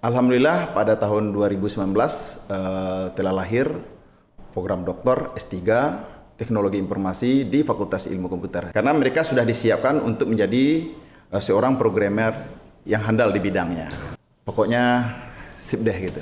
Alhamdulillah pada tahun 2019 telah lahir program doktor S3 Teknologi Informasi di Fakultas Ilmu Komputer. Karena mereka sudah disiapkan untuk menjadi seorang programmer yang handal di bidangnya. Pokoknya sip deh gitu.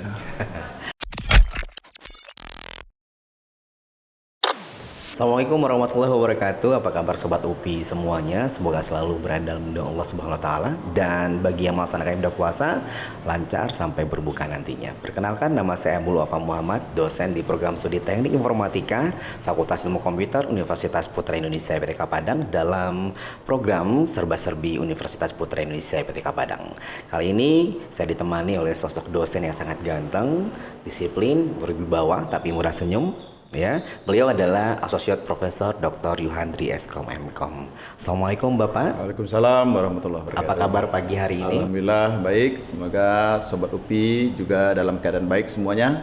Assalamualaikum warahmatullahi wabarakatuh. Apa kabar Sobat UPI semuanya? Semoga selalu berada dalam lindungan Allah Subhanahu wa Ta'ala. Dan bagi yang melaksanakan ibadah puasa, lancar sampai berbuka nantinya. Perkenalkan, nama saya Abdul Wafa Muhammad, dosen di program studi Teknik Informatika Fakultas Ilmu Komputer Universitas Putra Indonesia IPTK Padang dalam program Serba-Serbi Universitas Putra Indonesia IPTK Padang. Kali ini saya ditemani oleh sosok dosen yang sangat ganteng, disiplin, berwibawa, tapi murah senyum. Ya, beliau adalah Associate Profesor Dr. Yuhandri Eskom MKom. Assalamualaikum Bapak. Waalaikumsalam warahmatullahi wabarakatuh. Apa kabar pagi hari ini? Alhamdulillah baik. Semoga Sobat UPI juga dalam keadaan baik semuanya.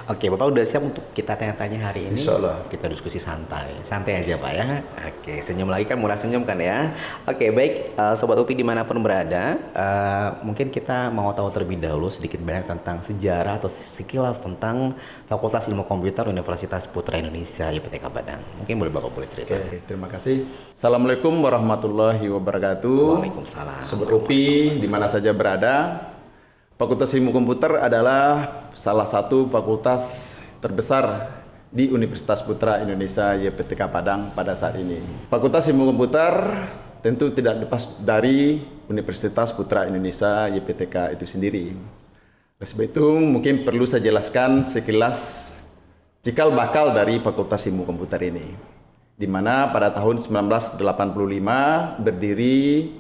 Oke, Bapak udah siap untuk kita tanya-tanya hari ini? Insya Allah. Kita diskusi santai aja Pak ya. Oke, senyum lagi kan, murah senyum kan ya. Oke, baik, Sobat UPI dimanapun berada, mungkin kita mau tahu terlebih dahulu sedikit banyak tentang sejarah atau sekilas tentang Fakultas Ilmu Komputer Universitas Putra Indonesia IPTK Padang. Mungkin Bapak boleh cerita. Oke, terima kasih. Assalamualaikum warahmatullahi wabarakatuh. Waalaikumsalam. Sobat UPI di mana saja berada, Fakultas Ilmu Komputer adalah salah satu fakultas terbesar di Universitas Putra Indonesia YPTK Padang pada saat ini. Fakultas Ilmu Komputer tentu tidak lepas dari Universitas Putra Indonesia YPTK itu sendiri. Oleh sebab itu mungkin perlu saya jelaskan sekilas cikal bakal dari Fakultas Ilmu Komputer ini, di mana pada tahun 1985 berdiri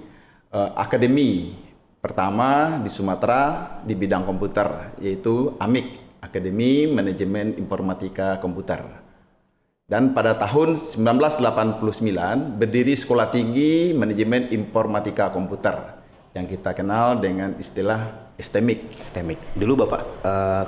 akademi pertama di Sumatera di bidang komputer, yaitu AMIK, Akademi Manajemen Informatika Komputer. Dan pada tahun 1989 berdiri Sekolah Tinggi Manajemen Informatika Komputer yang kita kenal dengan istilah STMIK. STMIK. Dulu Bapak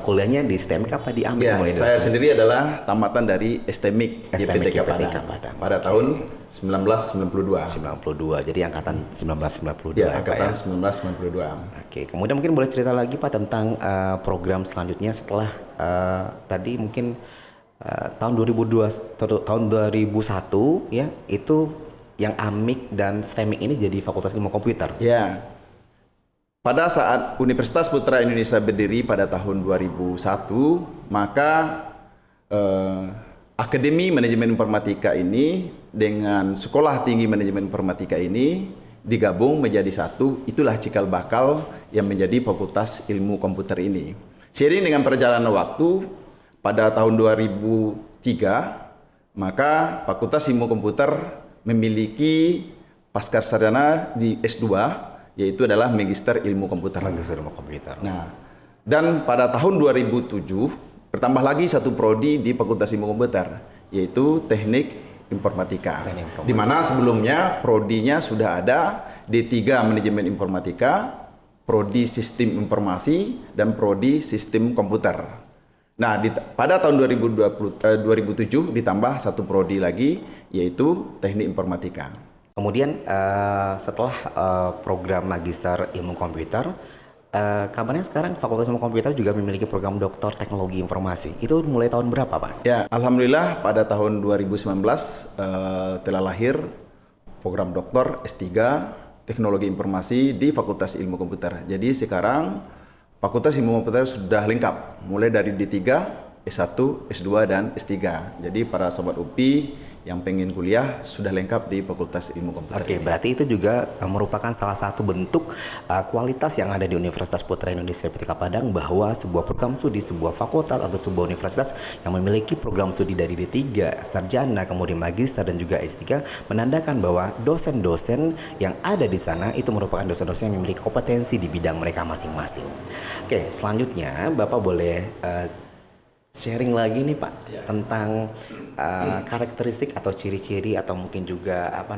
kuliahnya di STMIK apa di AMIK? Ya, saya sendiri adalah tamatan dari STMIK YPTK Padang pada tahun 1992. 92. Jadi angkatan 1992 ya, ya, angkatan Pak, ya? 1992. Oke, kemudian mungkin boleh cerita lagi Pak tentang program selanjutnya setelah tadi mungkin tahun 2002 tahun 2001 ya, itu yang AMIK dan STMIK ini jadi Fakultas Ilmu Komputer. Ya. Pada saat Universitas Putra Indonesia berdiri pada tahun 2001, maka Akademi Manajemen Informatika ini dengan Sekolah Tinggi Manajemen Informatika ini digabung menjadi satu. Itulah cikal bakal yang menjadi Fakultas Ilmu Komputer ini. Seiring dengan perjalanan waktu, pada tahun 2003, maka Fakultas Ilmu Komputer memiliki pascasarjana di S2, yaitu adalah Magister Ilmu Komputer. Magister Ilmu Komputer. Nah, dan pada tahun 2007 bertambah lagi satu prodi di Fakultas Ilmu Komputer, yaitu Teknik Informatika. Di mana sebelumnya prodinya sudah ada D3 Manajemen Informatika, prodi Sistem Informasi, dan prodi Sistem Komputer. Nah, pada tahun 2007 ditambah satu prodi lagi, yaitu Teknik Informatika. Kemudian setelah program Magister Ilmu Komputer, kabarnya sekarang Fakultas Ilmu Komputer juga memiliki program Doktor Teknologi Informasi. Itu mulai tahun berapa Pak? Ya, Alhamdulillah pada tahun 2019 telah lahir program Doktor S3 Teknologi Informasi di Fakultas Ilmu Komputer. Jadi sekarang Fakultas Ilmu Komputer sudah lengkap, mulai dari D3, S1, S2, dan S3. Jadi para Sobat UPI yang pengen kuliah sudah lengkap di Fakultas Ilmu Komputer. Oke, berarti itu juga merupakan salah satu bentuk kualitas yang ada di Universitas Putra Indonesia IPTK Padang, bahwa sebuah program studi, sebuah fakultas atau sebuah universitas yang memiliki program studi dari D3, sarjana, kemudian magister dan juga S3, menandakan bahwa dosen-dosen yang ada di sana itu merupakan dosen-dosen yang memiliki kompetensi di bidang mereka masing-masing. Oke, selanjutnya Bapak boleh sharing lagi nih Pak tentang karakteristik atau ciri-ciri atau mungkin juga apa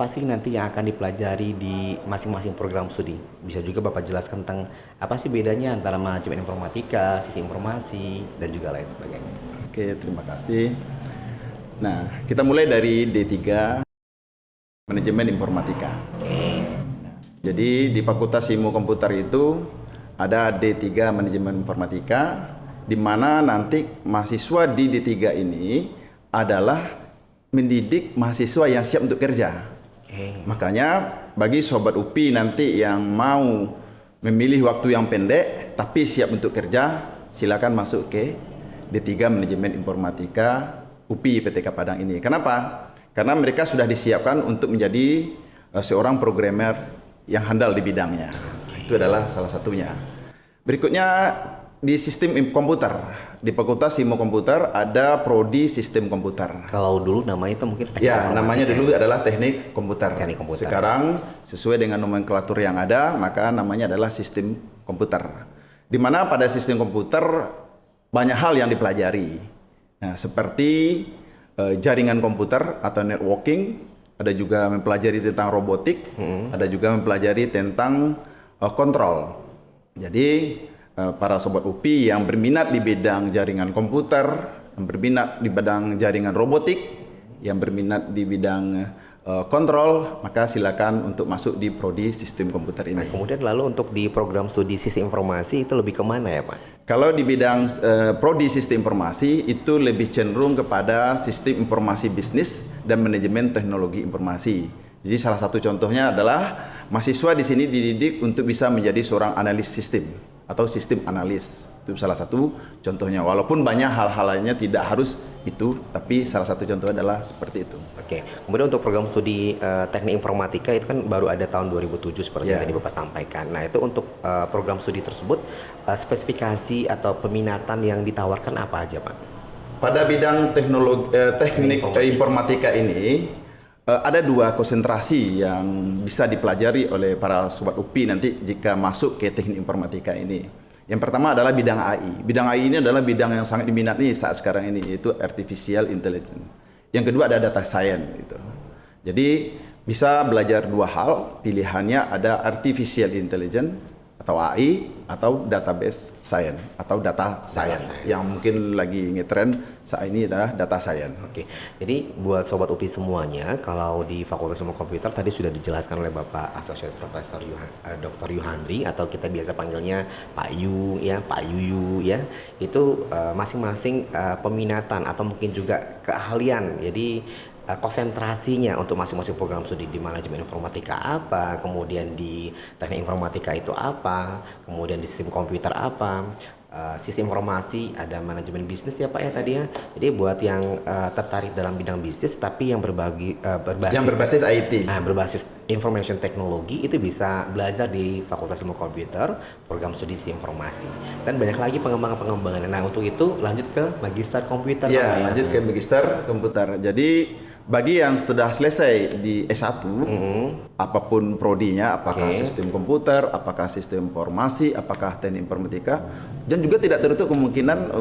sih nanti yang akan dipelajari di masing-masing program studi. Bisa juga Bapak jelaskan tentang apa sih bedanya antara manajemen informatika, sistem informasi, dan juga lain sebagainya. Oke, terima kasih. Nah, kita mulai dari D3 Manajemen Informatika. Oke. Jadi di Fakultas Ilmu Komputer itu ada D3 Manajemen Informatika, di mana nanti mahasiswa di D3 ini adalah mendidik mahasiswa yang siap untuk kerja. Makanya bagi Sobat UPI nanti yang mau memilih waktu yang pendek tapi siap untuk kerja, silakan masuk ke D3 Manajemen Informatika UPI PTK Padang ini. Kenapa? Karena mereka sudah disiapkan untuk menjadi seorang programmer yang handal di bidangnya. Itu adalah salah satunya. Berikutnya di sistem komputer. Di Fakultas Ilmu Komputer ada prodi sistem komputer. Kalau dulu namanya itu mungkin teknik Ya, informatika. namanya dulu adalah teknik komputer. Teknik komputer. Sekarang sesuai dengan nomenklatur yang ada, maka namanya adalah sistem komputer. Di mana pada sistem komputer banyak hal yang dipelajari. Nah, seperti jaringan komputer atau networking, ada juga mempelajari tentang robotik, ada juga mempelajari tentang kontrol. Jadi para Sobat UPI yang berminat di bidang jaringan komputer, yang berminat di bidang jaringan robotik, yang berminat di bidang kontrol, maka silakan untuk masuk di prodi sistem komputer ini. Nah, kemudian lalu untuk di program studi sistem informasi itu lebih kemana ya Pak? Kalau di bidang prodi sistem informasi itu lebih cenderung kepada sistem informasi bisnis dan manajemen teknologi informasi. Jadi salah satu contohnya adalah mahasiswa di sini dididik untuk bisa menjadi seorang analis sistem atau sistem analis. Itu salah satu contohnya. Walaupun banyak hal-hal lainnya tidak harus itu, tapi salah satu contoh adalah seperti itu. Oke, kemudian untuk program studi teknik informatika itu kan baru ada tahun 2007 seperti yang tadi Bapak sampaikan. Nah itu untuk program studi tersebut spesifikasi atau peminatan yang ditawarkan apa aja Pak? Pada bidang teknik informatika ini ada dua konsentrasi yang bisa dipelajari oleh para Sobat UPI nanti jika masuk ke teknik informatika ini. Yang pertama adalah bidang AI. Bidang AI ini adalah bidang yang sangat diminati saat sekarang ini, yaitu artificial intelligence. Yang kedua ada data science gitu. Jadi bisa belajar dua hal, pilihannya ada artificial intelligence atau AI atau database science atau data science. Yang mungkin lagi ngetren saat ini adalah data science. Oke, jadi buat Sobat UPI semuanya, kalau di Fakultas Ilmu Komputer tadi sudah dijelaskan oleh Bapak Associate Professor Dr. Yuhandri atau kita biasa panggilnya Pak Yu ya, Pak Yuyu ya. Itu masing-masing peminatan atau mungkin juga keahlian. Jadi konsentrasinya untuk masing-masing program studi di manajemen informatika apa, kemudian di teknik informatika itu apa, kemudian di sistem komputer apa, sistem informasi ada manajemen bisnis ya Pak ya tadi ya. Jadi buat yang tertarik dalam bidang bisnis tapi yang berbasis IT, berbasis information technology itu bisa belajar di Fakultas Ilmu Komputer program studi sistem informasi dan banyak lagi pengembangan. Nah untuk itu lanjut ke magister komputer. Ya, lanjut ke magister komputer. Jadi bagi yang sudah selesai di S1, apapun prodinya, apakah sistem komputer, apakah sistem informasi, apakah teknik informatika, dan juga tidak tertutup kemungkinan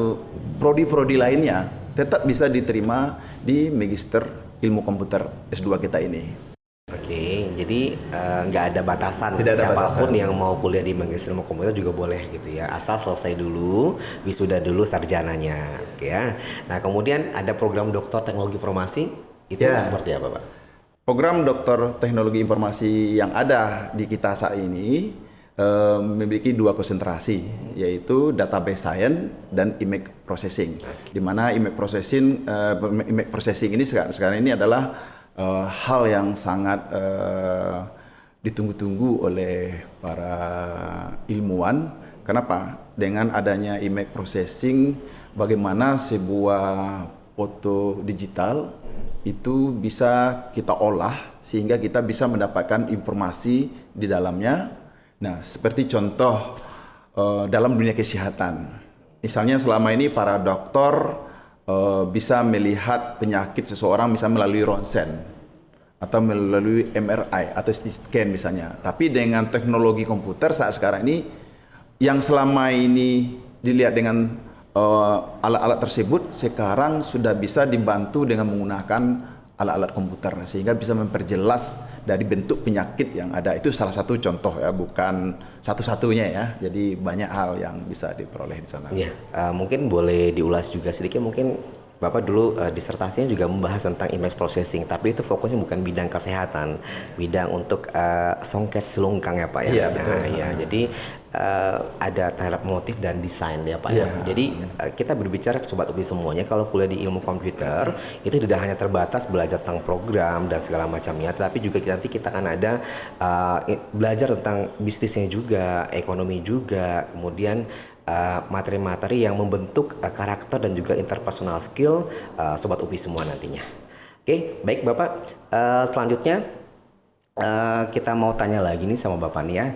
prodi-prodi lainnya tetap bisa diterima di magister ilmu komputer S2 kita ini. Oke, jadi nggak ada batasan. Tidak ada siapapun batasan. yang mau kuliah di magister ilmu komputer juga boleh gitu ya, asal selesai dulu, wisuda dulu sarjananya, oke ya. Nah kemudian ada program doktor teknologi informasi. Itu seperti apa Pak? Program Doktor Teknologi Informasi yang ada di kita saat ini memiliki dua konsentrasi, yaitu Database Science dan Image Processing. Di mana Image Processing ini sekarang ini adalah hal yang sangat ditunggu-tunggu oleh para ilmuwan. Kenapa? Dengan adanya Image Processing, bagaimana sebuah foto digital itu bisa kita olah sehingga kita bisa mendapatkan informasi di dalamnya. Nah, seperti contoh dalam dunia kesehatan. Misalnya selama ini para dokter bisa melihat penyakit seseorang misalnya melalui ronsen atau melalui MRI atau CT scan misalnya. Tapi dengan teknologi komputer saat sekarang ini yang selama ini dilihat dengan alat-alat tersebut sekarang sudah bisa dibantu dengan menggunakan alat-alat komputer sehingga bisa memperjelas dari bentuk penyakit yang ada. Itu salah satu contoh ya, bukan satu-satunya ya. Jadi banyak hal yang bisa diperoleh di sana. Ya, mungkin boleh diulas juga sedikit mungkin Bapak dulu disertasinya juga membahas tentang image processing, tapi itu fokusnya bukan bidang kesehatan, bidang untuk songket selungkang ya Pak ya. Iya, betul. Nah, ya, jadi ada terhadap motif dan desain ya Pak ya. Iya. Jadi kita berbicara Sobat UPI semuanya, kalau kuliah di ilmu komputer itu tidak hanya terbatas belajar tentang program dan segala macamnya, tapi juga nanti kita akan ada belajar tentang bisnisnya juga, ekonomi juga, kemudian materi-materi yang membentuk karakter dan juga interpersonal skill Sobat UPI semua nantinya. Oke, baik Bapak. Selanjutnya kita mau tanya lagi nih sama Bapak nih ya,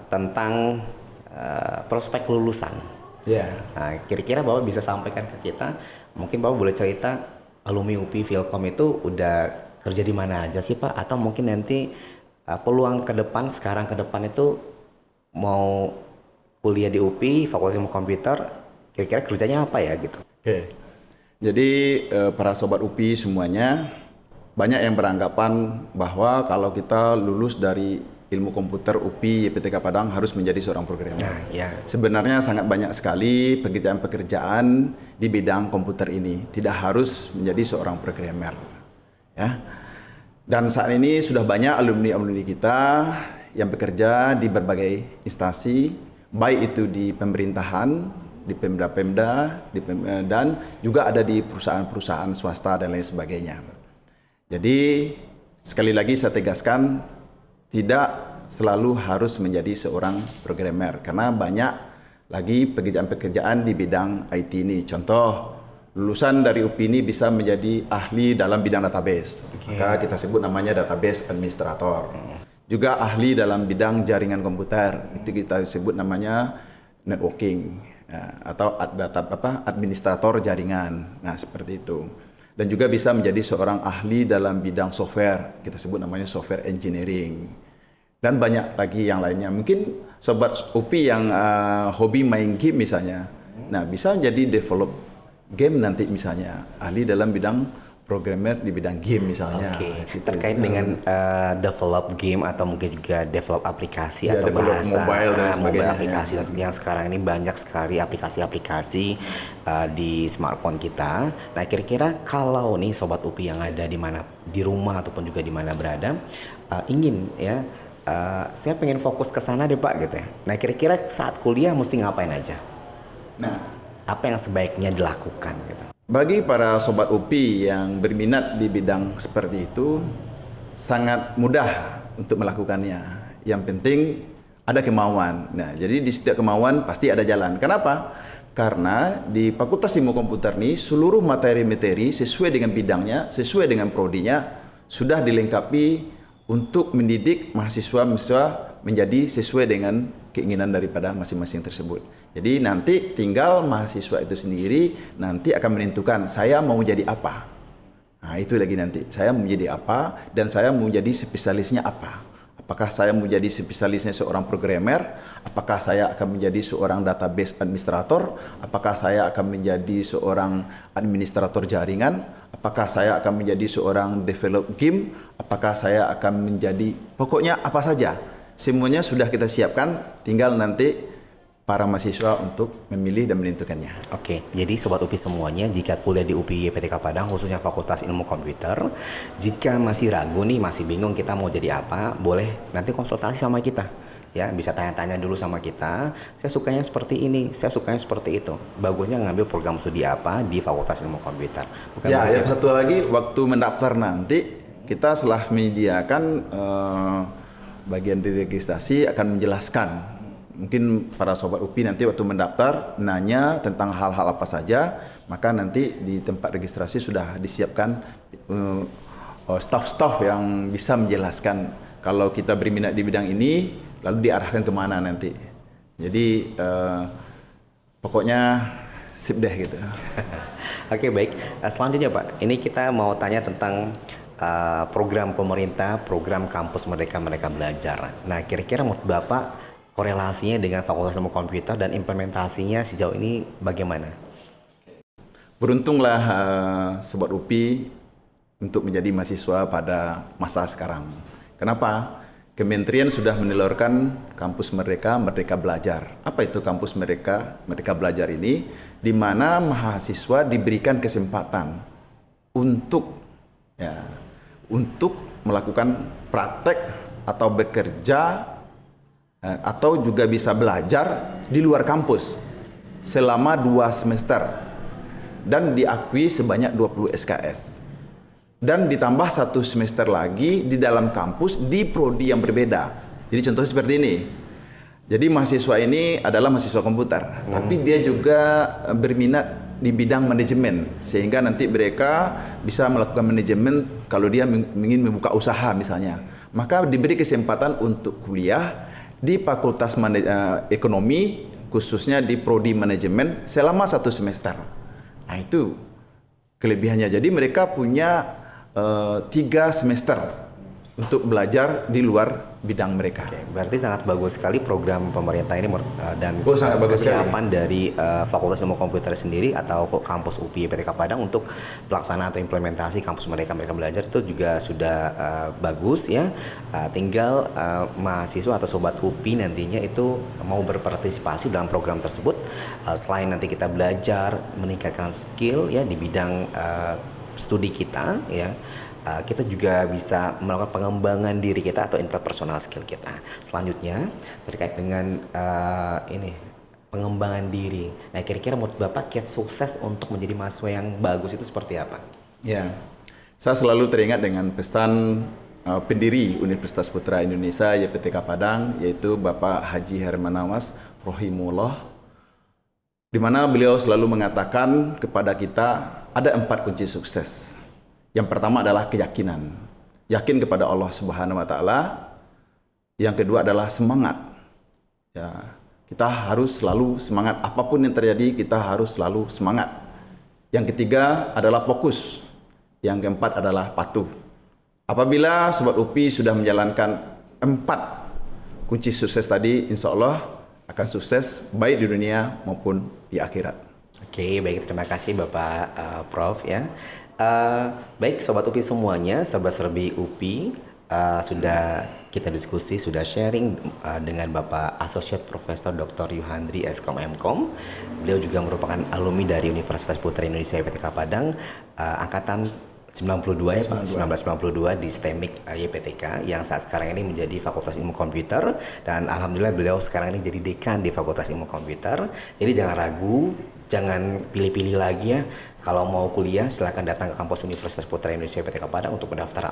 tentang prospek lulusan. Iya. Nah, kira-kira Bapak bisa sampaikan ke kita, mungkin Bapak boleh cerita alumni UPI Filkom itu udah kerja di mana aja sih Pak? Atau mungkin nanti peluang ke depan, sekarang ke depan itu mau kuliah di UPI, Fakultas Ilmu Komputer, kira-kira kerjanya apa ya gitu? Oke. Jadi para sobat UPI semuanya banyak yang beranggapan bahwa kalau kita lulus dari ilmu komputer UPI YPTK Padang harus menjadi seorang programmer. Nah, ya. Sebenarnya sangat banyak sekali pekerjaan-pekerjaan di bidang komputer ini, tidak harus menjadi seorang programmer. Ya. Dan saat ini sudah banyak alumni-alumni kita yang bekerja di berbagai instansi, baik itu di pemerintahan, di Pemda-Pemda, dan juga ada di perusahaan-perusahaan swasta dan lain sebagainya. Jadi sekali lagi saya tegaskan, tidak selalu harus menjadi seorang programmer, karena banyak lagi pekerjaan-pekerjaan di bidang IT ini. Contoh, lulusan dari UPI ini bisa menjadi ahli dalam bidang database, maka kita sebut namanya database administrator. Juga ahli dalam bidang jaringan komputer, itu kita sebut namanya networking, atau administrator jaringan. Nah, seperti itu. Dan juga bisa menjadi seorang ahli dalam bidang software, kita sebut namanya software engineering. Dan banyak lagi yang lainnya. Mungkin sobat UPI yang hobi main game misalnya, nah bisa menjadi develop game nanti misalnya, ahli dalam bidang programmer di bidang game misalnya. Oke. Terkait dengan develop game atau mungkin juga develop aplikasi ya, atau develop bahasa mobile dan sebagainya. mobile aplikasi yang sekarang ini banyak sekali aplikasi-aplikasi di smartphone kita. Nah, kira-kira kalau nih Sobat UPI yang ada di rumah ataupun juga di mana berada ingin ya saya pengen fokus ke sana deh Pak gitu ya. Nah, kira-kira saat kuliah mesti ngapain aja? Nah, apa yang sebaiknya dilakukan gitu? Bagi para sobat UPI yang berminat di bidang seperti itu, sangat mudah untuk melakukannya. Yang penting ada kemauan. Nah, jadi di setiap kemauan pasti ada jalan. Kenapa? Karena di Fakultas Ilmu Komputer ini seluruh materi-materi sesuai dengan bidangnya, sesuai dengan prodinya, sudah dilengkapi untuk mendidik mahasiswa-mahasiswa menjadi sesuai dengan keinginan daripada masing-masing tersebut. Jadi nanti tinggal mahasiswa itu sendiri nanti akan menentukan saya mau jadi apa. Nah, itu lagi nanti. Saya mau jadi apa dan saya mau jadi spesialisnya apa. Apakah saya mau jadi spesialisnya seorang programmer? Apakah saya akan menjadi seorang database administrator? Apakah saya akan menjadi seorang administrator jaringan? Apakah saya akan menjadi seorang develop game? Apakah saya akan menjadi pokoknya apa saja? Semuanya sudah kita siapkan, tinggal nanti para mahasiswa untuk memilih dan menentukannya. Oke, jadi Sobat UPI semuanya, jika kuliah di UPI YPTK Padang, khususnya Fakultas Ilmu Komputer, jika masih ragu nih, masih bingung kita mau jadi apa, boleh nanti konsultasi sama kita. Ya, bisa tanya-tanya dulu sama kita, saya sukanya seperti ini, saya sukanya seperti itu. Bagusnya ngambil program studi apa di Fakultas Ilmu Komputer. Bukan ya, yang satu lagi, waktu mendaftar nanti, kita setelah menyediakan bagian dari registrasi akan menjelaskan. Mungkin para sobat UPI nanti waktu mendaftar nanya tentang hal-hal apa saja, maka nanti di tempat registrasi sudah disiapkan staf-staf yang bisa menjelaskan kalau kita berminat di bidang ini, lalu diarahkan kemana nanti. Jadi pokoknya sip deh gitu. Oke, baik. Selanjutnya Pak, ini kita mau tanya tentang program pemerintah, program kampus Merdeka Belajar. Nah, kira-kira menurut Bapak korelasinya dengan Fakultas Ilmu Komputer dan implementasinya sejauh ini bagaimana? Beruntunglah Sobat UPI untuk menjadi mahasiswa pada masa sekarang. Kenapa? Kementerian sudah menelurkan kampus Merdeka, Merdeka Belajar. Apa itu kampus Merdeka Belajar ini? Di mana mahasiswa diberikan kesempatan untuk melakukan praktek atau bekerja atau juga bisa belajar di luar kampus selama 2 semester dan diakui sebanyak 20 SKS. Dan ditambah 1 semester lagi di dalam kampus di prodi yang berbeda. Jadi contohnya seperti ini. Jadi mahasiswa ini adalah mahasiswa komputer, tapi dia juga berminat di bidang manajemen, sehingga nanti mereka bisa melakukan manajemen kalau dia ingin membuka usaha misalnya. Maka diberi kesempatan untuk kuliah di Fakultas Ekonomi, khususnya di prodi manajemen selama 1 semester. Nah itu kelebihannya. Jadi mereka punya 3 semester untuk belajar di luar bidang mereka. Oke, berarti sangat bagus sekali program pemerintah ini dan sangat bagus kesiapan dari Fakultas Ilmu Komputer sendiri atau kampus UPI PTK Padang untuk pelaksanaan atau implementasi kampus mereka belajar itu juga sudah bagus ya. Tinggal mahasiswa atau sobat UPI nantinya itu mau berpartisipasi dalam program tersebut. Selain nanti kita belajar meningkatkan skill ya di bidang studi kita ya. Kita juga bisa melakukan pengembangan diri kita atau interpersonal skill kita. Selanjutnya terkait dengan pengembangan diri. Nah, kira-kira menurut Bapak kiat sukses untuk menjadi mahasiswa yang bagus itu seperti apa? Ya, saya selalu teringat dengan pesan pendiri Universitas Putra Indonesia YPTK Padang, yaitu Bapak Haji Herman Nawas Rohimullah, di mana beliau selalu mengatakan kepada kita ada 4 kunci sukses. Yang pertama adalah keyakinan, yakin kepada Allah Subhanahu wa Ta'ala. Yang kedua adalah semangat. Ya, kita harus selalu semangat, apapun yang terjadi kita harus selalu semangat. Yang ketiga adalah fokus. Yang keempat adalah patuh. Apabila Sobat UPI sudah menjalankan 4 kunci sukses tadi, insya Allah akan sukses baik di dunia maupun di akhirat. Oke, baik, terima kasih Bapak Prof ya. Baik Sobat UPI semuanya, serba-serbi UPI, sudah kita diskusi, sudah sharing dengan Bapak Associate Profesor Dr. Yuhandri Eskom Mkom. Beliau juga merupakan alumni dari Universitas Putra Indonesia YPTK Padang, angkatan 92 ya Pak, 1992 di STEMIK YPTK yang saat sekarang ini menjadi Fakultas Ilmu Komputer, dan alhamdulillah beliau sekarang ini jadi dekan di Fakultas Ilmu Komputer. Jadi jangan ragu, jangan pilih-pilih lagi ya. Kalau mau kuliah silahkan datang ke kampus Universitas Putra Indonesia YPTK Padang untuk mendaftar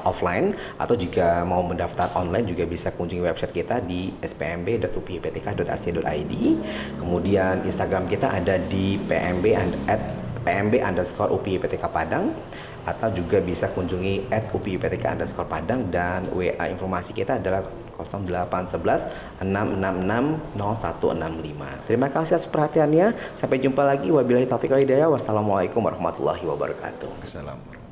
offline, atau jika mau mendaftar online juga bisa kunjungi website kita di spmb.upiptk.ac.id. Kemudian Instagram kita ada di pmb_upiptk Padang, atau juga bisa kunjungi @upiptk_padang, dan WA informasi kita adalah 0811 666 0165. Terima kasih atas perhatiannya. Sampai jumpa lagi. Wabillahi taufiq wal hidayah. Wassalamualaikum warahmatullahi wabarakatuh. Assalamualaikum.